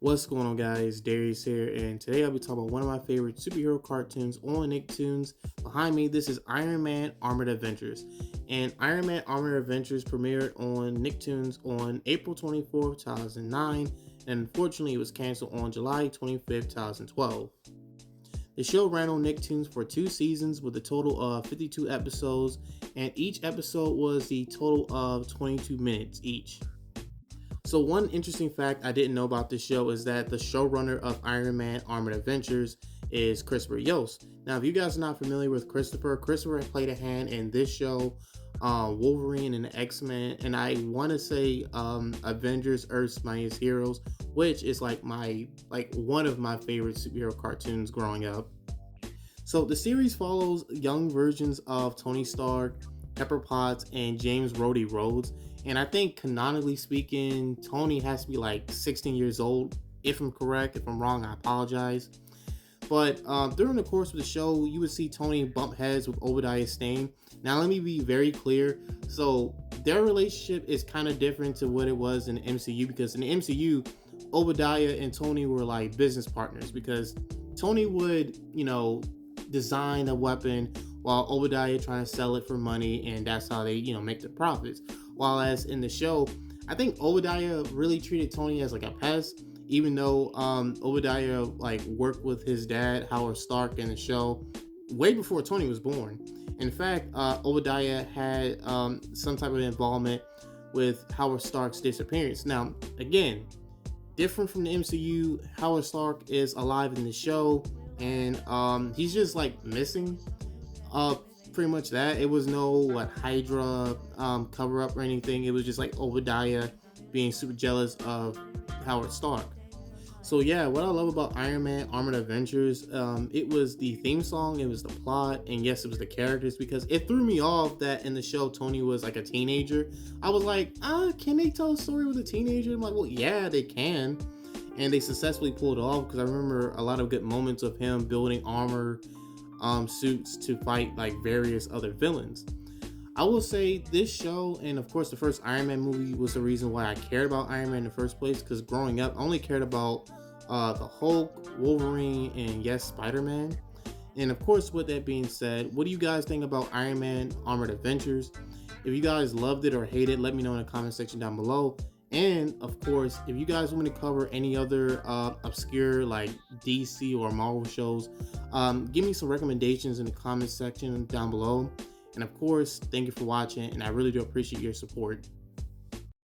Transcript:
What's going on, guys? Darius here, and today I'll be talking about one of my favorite superhero cartoons on Nicktoons. Behind me, this is Iron Man Armored Adventures. And Iron Man Armored Adventures premiered on Nicktoons on April 24th, 2009, and unfortunately, it was canceled on July 25th, 2012. The show ran on Nicktoons for 2 seasons with a total of 52 episodes, and each episode was the total of 22 minutes each. So one interesting fact I didn't know about this show is that the showrunner of Iron Man Armored Adventures is Christopher Yost. Now, if you guys are not familiar with Christopher played a hand in this show, Wolverine and the X-Men, and I want to say Avengers: Earth's Mightiest Heroes, which is like one of my favorite superhero cartoons growing up. So the series follows young versions of Tony Stark, Pepper Potts, and James Rhodey Rhodes. And I think canonically speaking, Tony has to be like 16 years old. If I'm correct, if I'm wrong, I apologize. But during the course of the show, you would see Tony bump heads with Obadiah Stane. Now, let me be very clear. So their relationship is kind of different to what it was in the MCU, because in the MCU, Obadiah and Tony were like business partners, because Tony would, design a weapon while Obadiah trying to sell it for money, and that's how they, make the profits. While as in the show, I think Obadiah really treated Tony as like a pest, even though Obadiah like worked with his dad Howard Stark in the show way before Tony was born. In fact, Obadiah had some type of involvement with Howard Stark's disappearance. Now, again, different from the MCU, Howard Stark is alive in the show, and he's just like missing. Pretty much that. It was no Hydra cover up or anything. It was just like Obadiah being super jealous of Howard Stark. So yeah, what I love about Iron Man Armored Adventures, it was the theme song, it was the plot, and yes, it was the characters, because it threw me off that in the show Tony was like a teenager. I was like, can they tell a story with a teenager? I'm like, well, yeah, they can. And they successfully pulled it off, because I remember a lot of good moments of him building armor suits to fight like various other villains. I will say this show, and of course the first Iron Man movie, was the reason why I cared about Iron Man in the first place, because growing up I only cared about the Hulk, Wolverine, and yes, Spider-Man. And of course, with that being said, what do you guys think about Iron Man Armored Adventures? If you guys loved it or hated it, let me know in the comment section down below. And of course, if you guys want me to cover any other obscure like DC or Marvel shows, give me some recommendations in the comment section down below. And of course, thank you for watching, and I really do appreciate your support.